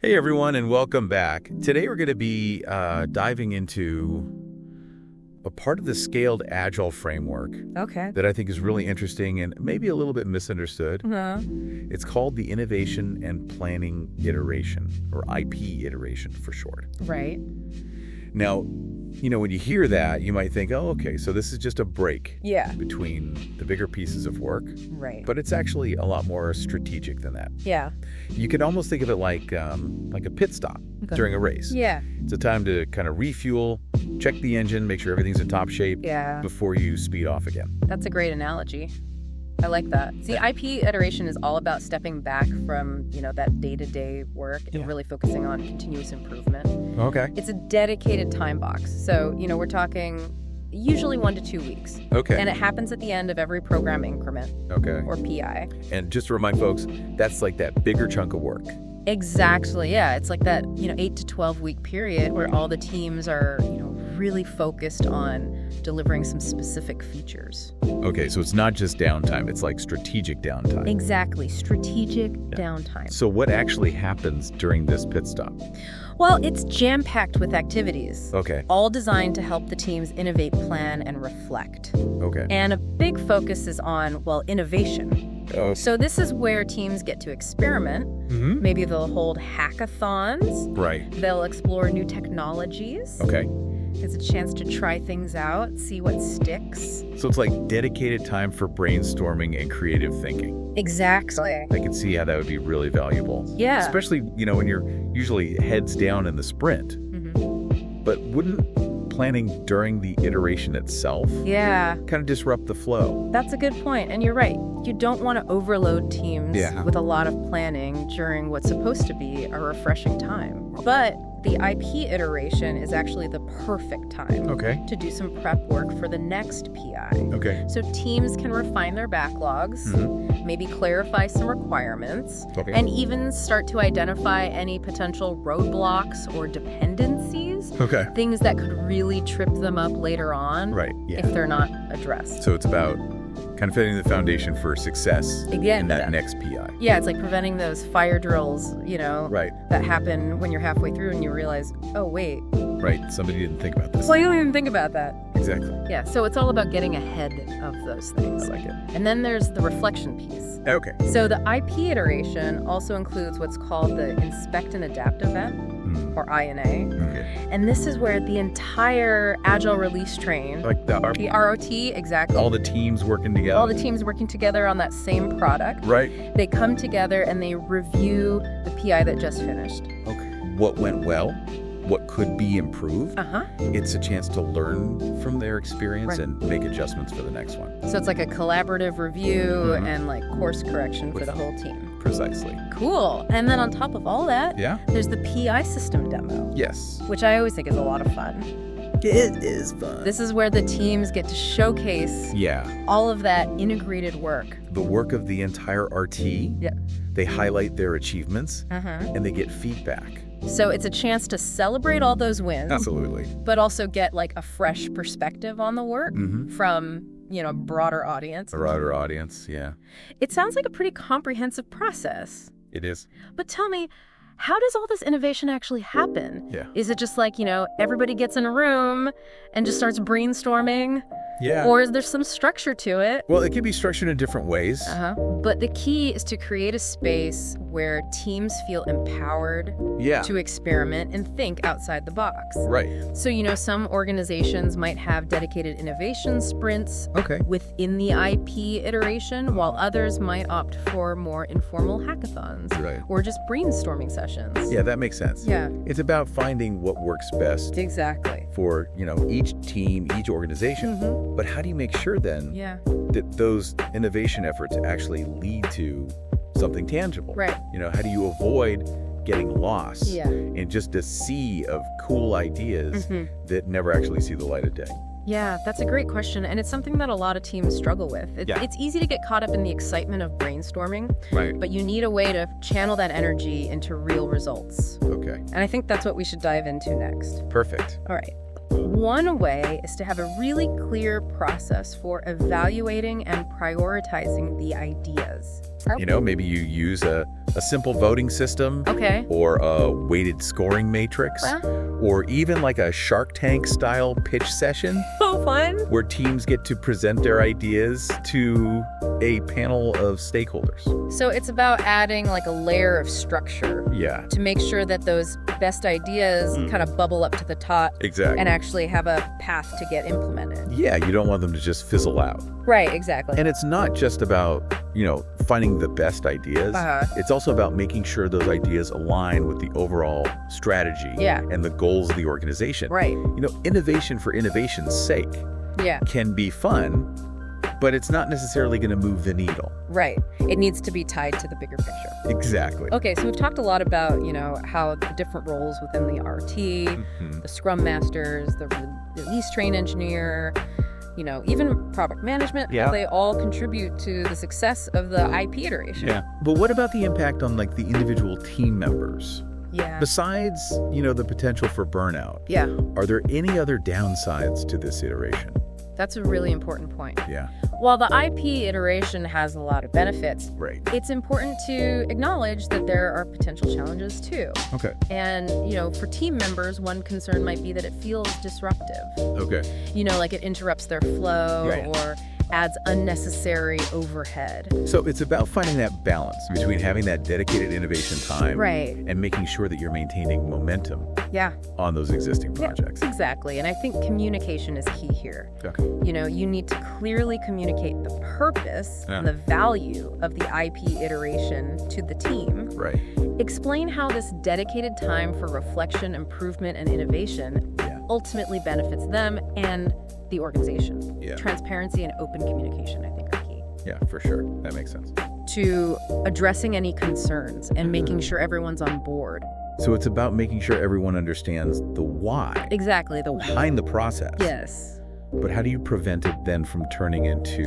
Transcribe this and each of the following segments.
Hey everyone, and welcome back. Today we're going to be diving into a part of the Scaled Agile Framework Okay. that I think is really interesting and maybe a little bit misunderstood. It's called the Innovation and Planning Iteration, or IP iteration for short. Right. Now, when you hear that, you might think, oh, okay, so this is just a break Yeah. between the bigger pieces of work. Right. But it's actually a lot more strategic than that. Yeah. You could almost think of it like a pit stop during a race. Yeah. It's a time to kind of refuel, check the engine, make sure everything's in top shape Yeah. before you speed off again. That's a great analogy. I like that. See, IP iteration is all about stepping back from, that day-to-day work and really focusing on continuous improvement. Okay. It's a dedicated time box. So, we're talking usually 1 to 2 weeks. Okay. And it happens at the end of every program increment Okay. or PI. And just to remind folks, that's like that bigger chunk of work. Exactly. Yeah. It's like that, 8 to 12 week period where all the teams are, really focused on delivering some specific features. Okay, so it's not just downtime, it's like strategic downtime. Exactly. Strategic downtime. So what actually happens during this pit stop? Well, it's jam-packed with activities. Okay. All designed to help the teams innovate, plan, and reflect. Okay. And a big focus is on, innovation. Oh. So this is where teams get to experiment. Mm-hmm. Maybe they'll hold hackathons. Right. They'll explore new technologies. Okay. It's a chance to try things out, see what sticks. So it's like dedicated time for brainstorming and creative thinking. Exactly. I can see how that would be really valuable. Yeah. Especially, when you're usually heads down in the sprint. Mm-hmm. But wouldn't planning during the iteration itself Yeah. kind of disrupt the flow? That's a good point, and you're right. You don't want to overload teams with a lot of planning during what's supposed to be a refreshing time. But the IP iteration is actually the perfect time to do some prep work for the next PI. Okay. So teams can refine their backlogs, maybe clarify some requirements, and even start to identify any potential roadblocks or dependencies, things that could really trip them up later on if they're not addressed. So it's about kind of setting the foundation for success in that next PI. Yeah, it's like preventing those fire drills, that happen when you're halfway through and you realize, oh, wait. Right, somebody didn't think about this. Well, you don't even think about that. Exactly. Yeah, so it's all about getting ahead of those things. I like it. And then there's the reflection piece. Okay. So the IP iteration also includes what's called the Inspect and Adapt event, or INA. Okay. And this is where the entire Agile Release Train, Like the ROT, exactly. all the teams working together. All the teams working together on that same product. Right. They come together and they review the PI that just finished. Okay. What went well? What could be improved? It's a chance to learn from their experience and make adjustments for the next one. So it's like a collaborative review and like course correction for the whole team. Precisely. Cool. And then on top of all that, Yeah? there's the PI system demo, Yes. which I always think is a lot of fun. It is fun. This is where the teams get to showcase all of that integrated work. The work of the entire RT. Yeah. They highlight their achievements and they get feedback. So it's a chance to celebrate all those wins. Absolutely. But also get like a fresh perspective on the work from, a broader audience. A broader audience, yeah. It sounds like a pretty comprehensive process. It is. But tell me, how does all this innovation actually happen? Yeah. Is it just like, everybody gets in a room and just starts brainstorming? Yeah. Or is there some structure to it? Well, it can be structured in different ways. But the key is to create a space where teams feel empowered to experiment and think outside the box. Right. So, some organizations might have dedicated innovation sprints within the IP iteration, while others might opt for more informal hackathons or just brainstorming sessions. Yeah, that makes sense. Yeah. It's about finding what works best Exactly. for, each team, each organization. But how do you make sure then that those innovation efforts actually lead to something tangible? Right. How do you avoid getting lost Yeah. in just a sea of cool ideas that never actually see the light of day? Yeah, that's a great question, and it's something that a lot of teams struggle with. It's easy to get caught up in the excitement of brainstorming, but you need a way to channel that energy into real results. Okay. And I think that's what we should dive into next. Perfect. All right. One way is to have a really clear process for evaluating and prioritizing the ideas. Maybe you use a A simple voting system. Okay. Or a weighted scoring matrix. Or even like a Shark Tank style pitch session. Oh, fun. Where teams get to present their ideas to a panel of stakeholders. So it's about adding like a layer of structure. Yeah. To make sure that those best ideas kind of bubble up to the top. Exactly. And actually have a path to get implemented. Yeah, you don't want them to just fizzle out. Right, exactly. And it's not just about, finding the best ideas. It's also about making sure those ideas align with the overall strategy and the goals of the organization. Right. Innovation for innovation's sake can be fun, but it's not necessarily going to move the needle. Right. It needs to be tied to the bigger picture. Exactly. Okay, so we've talked a lot about, how the different roles within the RT, the Scrum Masters, the Release Train engineer, even product management, they all contribute to the success of the IP iteration. Yeah. But what about the impact on the individual team members? Yeah. Besides, the potential for burnout. Yeah. Are there any other downsides to this iteration? That's a really important point. Yeah. While the IP iteration has a lot of benefits, it's important to acknowledge that there are potential challenges too. Okay. And, for team members, one concern might be that it feels disruptive. Okay. Like it interrupts their flow or adds unnecessary overhead. So it's about finding that balance between having that dedicated innovation time and making sure that you're maintaining momentum on those existing projects. Yeah, exactly. And I think communication is key here. Okay. You need to clearly communicate the purpose and the value of the IP iteration to the team. Right. Explain how this dedicated time for reflection, improvement, and innovation ultimately benefits them and the organization. Yeah. Transparency and open communication, I think, are key. Yeah, for sure. That makes sense. To addressing any concerns and making sure everyone's on board. So it's about making sure everyone understands the why. Exactly, the why. Behind the process. Yes. But how do you prevent it then from turning into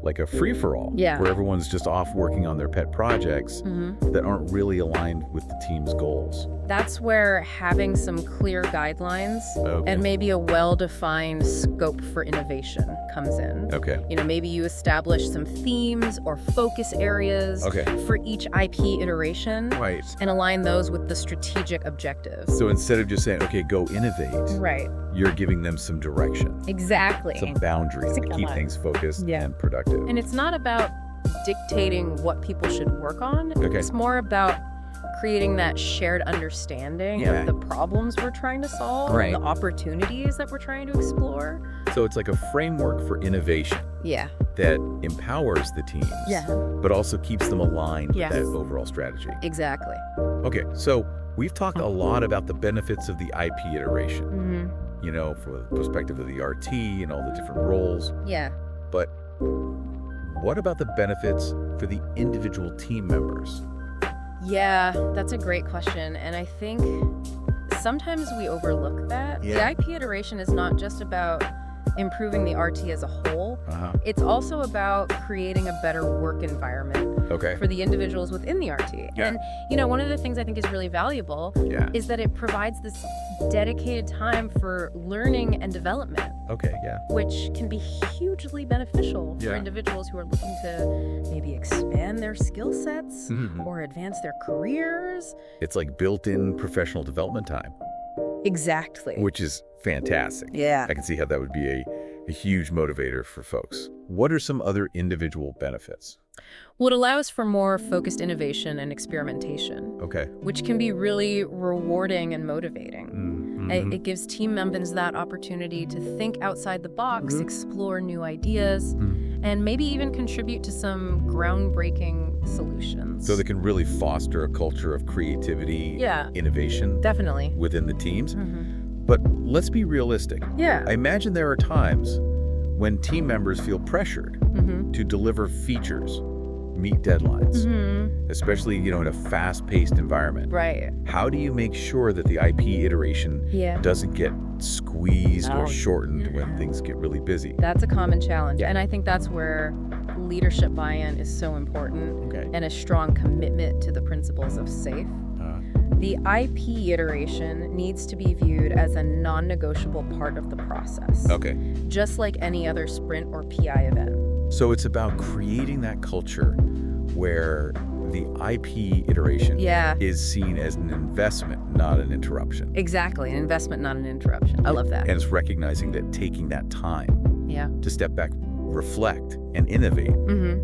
like a free-for-all? Yeah. Where everyone's just off working on their pet projects that aren't really aligned with the team's goals? That's where having some clear guidelines and maybe a well-defined scope for innovation comes in. Okay. Maybe you establish some themes or focus areas for each IP iteration and align those with the strategic objectives. So instead of just saying, okay, go innovate, you're giving them some direction. Exactly. Some boundaries to keep things focused and productive. And it's not about dictating what people should work on. It's more about creating that shared understanding of the problems we're trying to solve, the opportunities that we're trying to explore. So it's like a framework for innovation that empowers the teams, but also keeps them aligned with that overall strategy. Exactly. Okay, so we've talked a lot about the benefits of the IP iteration, from the perspective of the RT and all the different roles. Yeah. But what about the benefits for the individual team members? Yeah, that's a great question. And I think sometimes we overlook that. The IP iteration is not just about improving the RT as a whole. It's also about creating a better work environment for the individuals within the RT. And, one of the things I think is really valuable is that it provides this dedicated time for learning and development. Which can be hugely beneficial for individuals who are looking to maybe expand their skill sets or advance their careers. It's like built-in professional development time. Exactly. Which is fantastic. Yeah. I can see how that would be a huge motivator for folks. What are some other individual benefits? Well, it allows for more focused innovation and experimentation, which can be really rewarding and motivating. It gives team members that opportunity to think outside the box, explore new ideas, and maybe even contribute to some groundbreaking solutions. So they can really foster a culture of creativity, innovation within the teams. But let's be realistic. I imagine there are times when team members feel pressured to deliver features, meet deadlines, especially, in a fast-paced environment. How do you make sure that the IP iteration doesn't get squeezed or shortened when things get really busy? That's a common challenge. And I think that's where leadership buy-in is so important and a strong commitment to the principles of SAFE. The IP iteration needs to be viewed as a non-negotiable part of the process. Just like any other sprint or PI event. So it's about creating that culture where the IP iteration is seen as an investment, not an interruption. Exactly, an investment, not an interruption. I love that. And it's recognizing that taking that time to step back, reflect, and innovate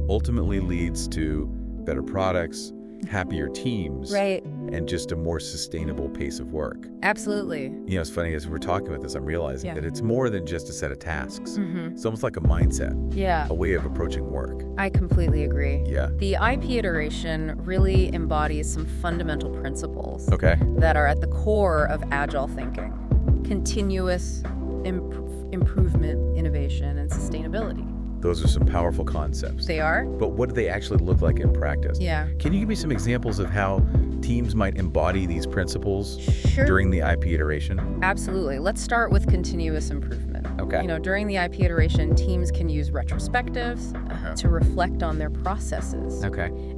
ultimately leads to better products, happier teams, and just a more sustainable pace of work. Absolutely. You know, it's funny, as we're talking about this, I'm realizing that it's more than just a set of tasks. It's almost like a mindset, a way of approaching work. I completely agree. Yeah. The IP iteration really embodies some fundamental principles that are at the core of agile thinking: continuous improvement, innovation, and sustainability. Those are some powerful concepts. They are. But what do they actually look like in practice? Yeah. Can you give me some examples of how teams might embody these principles during the IP iteration? Absolutely. Let's start with continuous improvement. Okay. You know, during the IP iteration, teams can use retrospectives to reflect on their processes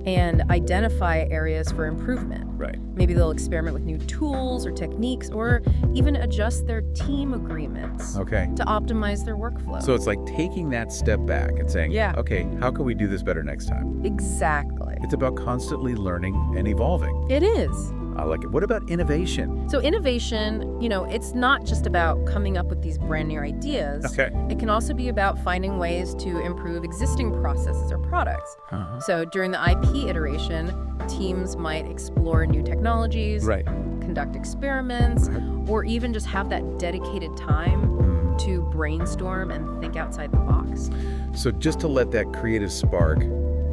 and identify areas for improvement. Right. Maybe they'll experiment with new tools or techniques, or even adjust their team agreements to optimize their workflow. So it's like taking that step back and saying, okay, how can we do this better next time? Exactly. It's about constantly learning and evolving. It is. I like it. What about innovation? So innovation, you know, it's not just about coming up with these brand new ideas. It can also be about finding ways to improve existing processes or products. So during the IP iteration, teams might explore new technologies, conduct experiments, or even just have that dedicated time to brainstorm and think outside the box. So just to let that creative spark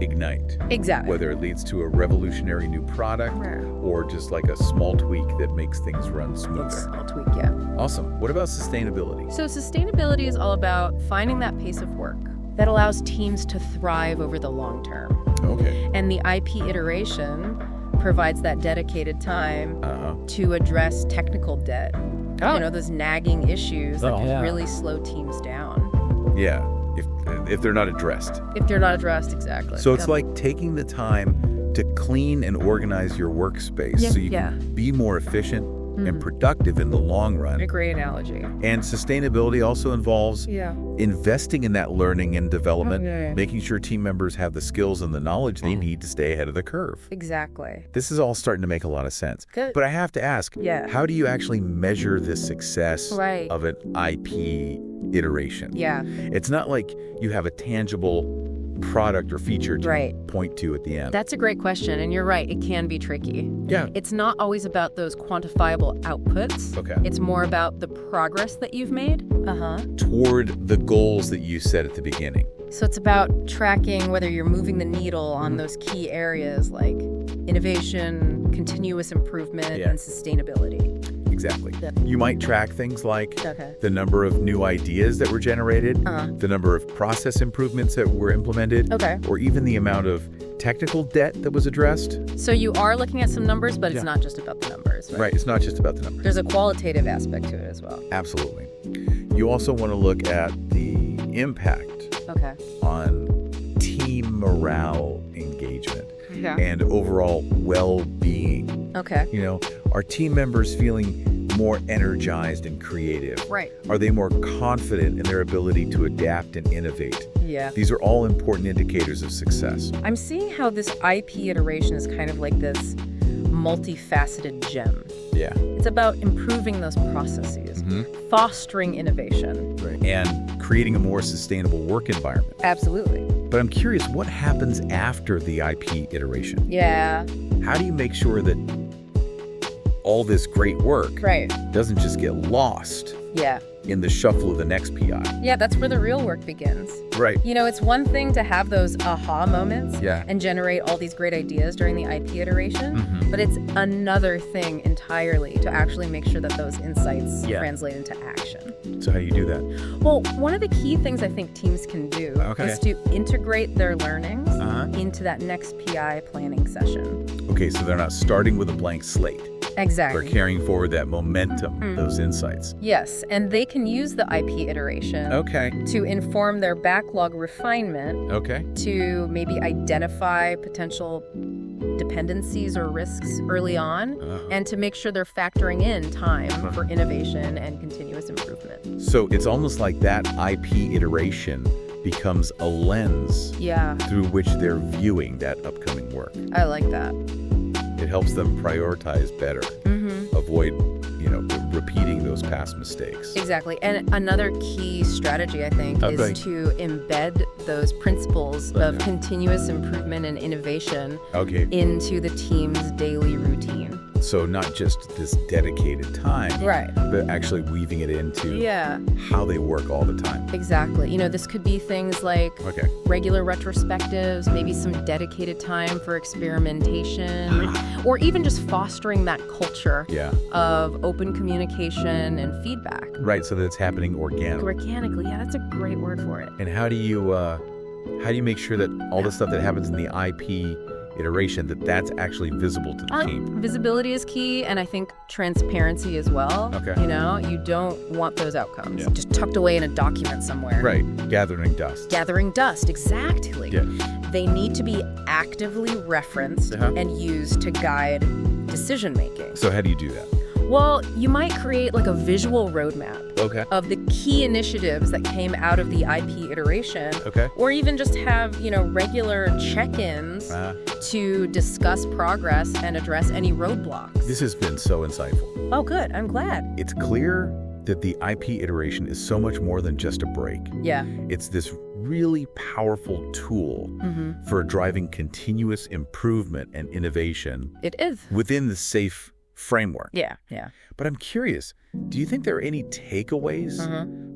ignite. Exactly. Whether it leads to a revolutionary new product or just like a small tweak that makes things run smoother. A small tweak, Awesome. What about sustainability? So sustainability is all about finding that pace of work that allows teams to thrive over the long term. And the IP iteration provides that dedicated time to address technical debt. You know, those nagging issues that can really slow teams down. Yeah. If they're not addressed. If they're not addressed, exactly. So it's like taking the time to clean and organize your workspace so you can be more efficient and productive in the long run. A great analogy. And sustainability also involves investing in that learning and development, making sure team members have the skills and the knowledge they need to stay ahead of the curve. Exactly. This is all starting to make a lot of sense. Good. But I have to ask, how do you actually measure the success of an IP iteration? It's not like you have a tangible product or feature to point to at the end. That's a great question, and you're right, it can be tricky. It's not always about those quantifiable outputs. It's more about the progress that you've made. Toward the goals that you set at the beginning. So it's about tracking whether you're moving the needle on those key areas like innovation, continuous improvement, and sustainability. Exactly. You might track things like the number of new ideas that were generated, the number of process improvements that were implemented, or even the amount of technical debt that was addressed. So you are looking at some numbers, but it's not just about the numbers, right? It's not just about the numbers. There's a qualitative aspect to it as well. Absolutely. You also want to look at the impact on team morale engagement and overall well-being. You know, are team members feeling more energized and creative? Are they more confident in their ability to adapt and innovate? These are all important indicators of success. I'm seeing how this IP iteration is kind of like this multifaceted gem. It's about improving those processes, fostering innovation. And creating a more sustainable work environment. Absolutely. But I'm curious, what happens after the IP iteration? How do you make sure that all this great work doesn't just get lost in the shuffle of the next PI? That's where the real work begins. You know, it's one thing to have those aha moments and generate all these great ideas during the IP iteration, but it's another thing entirely to actually make sure that those insights translate into action. So how do you do that? Well, one of the key things I think teams can do is to integrate their learnings into that next PI planning session. So they're not starting with a blank slate. Exactly. They're carrying forward that momentum, those insights. Yes, and they can use the IP iteration to inform their backlog refinement, to maybe identify potential dependencies or risks early on, and to make sure they're factoring in time for innovation and continuous improvement. So it's almost like that IP iteration becomes a lens through which they're viewing that upcoming work. I like that. It helps them prioritize better, avoid, repeating those past mistakes. Exactly. And another key strategy, I think, is to embed those principles of continuous improvement and innovation into the team's daily routine. So not just this dedicated time, but actually weaving it into how they work all the time. Exactly. This could be things like regular retrospectives, maybe some dedicated time for experimentation, or even just fostering that culture of open communication and feedback. Right, so that it's happening organically. Organically, that's a great word for it. And how do you make sure that all the stuff that happens in the IP iteration, that's actually visible to the team? Visibility is key, and I think transparency as well. You don't want those outcomes just tucked away in a document somewhere. Right, gathering dust. Gathering dust, exactly. They need to be actively referenced and used to guide decision-making. So how do you do that? Well, you might create like a visual roadmap of the key initiatives that came out of the IP iteration, or even just have, regular check-ins to discuss progress and address any roadblocks. This has been so insightful. Oh, good. I'm glad. It's clear that the IP iteration is so much more than just a break. It's this really powerful tool for driving continuous improvement and innovation. It is. Within the SAFe framework. But I'm curious, do you think there are any takeaways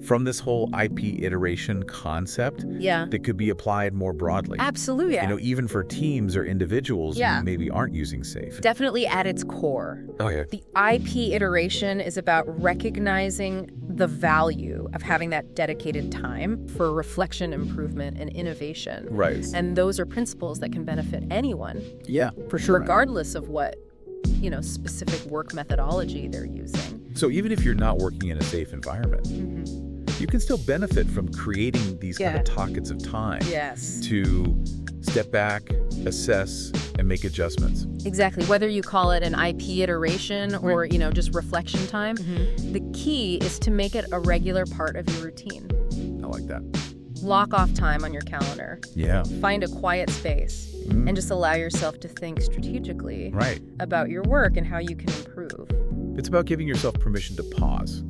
from this whole IP iteration concept that could be applied more broadly? Absolutely. Even for teams or individuals who maybe aren't using SAFe. Definitely at its core. The IP iteration is about recognizing the value of having that dedicated time for reflection, improvement, and innovation. And those are principles that can benefit anyone. For sure. Regardless of what specific work methodology they're using. So even if you're not working in a SAFe environment, you can still benefit from creating these kind of pockets of time to step back, assess, and make adjustments. Exactly. Whether you call it an IP iteration or, just reflection time, the key is to make it a regular part of your routine. I like that. Block off time on your calendar. Find a quiet space and just allow yourself to think strategically about your work and how you can improve. It's about giving yourself permission to pause.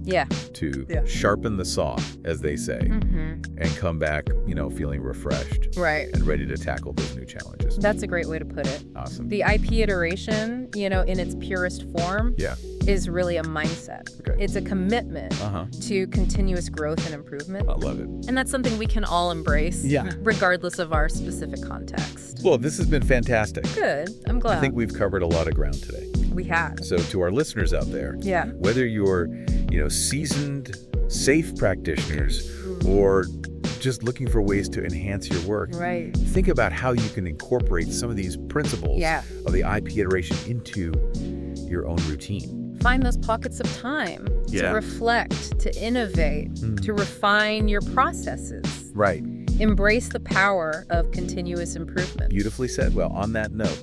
To sharpen the saw, as they say, and come back, feeling refreshed. And ready to tackle those new challenges. That's a great way to put it. Awesome. The IP iteration, in its purest form, is really a mindset. It's a commitment to continuous growth and improvement. I love it. And that's something we can all embrace, regardless of our specific context. Well, this has been fantastic. Good. I'm glad. I think we've covered a lot of ground today. We have. So to our listeners out there, whether you're, seasoned SAFe practitioners or just looking for ways to enhance your work, think about how you can incorporate some of these principles of the IP iteration into your own routine. Find those pockets of time to reflect, to innovate, to refine your processes. Embrace the power of continuous improvement. Beautifully said. Well, on that note,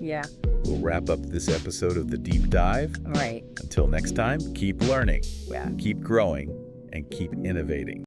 we'll wrap up this episode of The Deep Dive. Until next time, keep learning, keep growing, and keep innovating.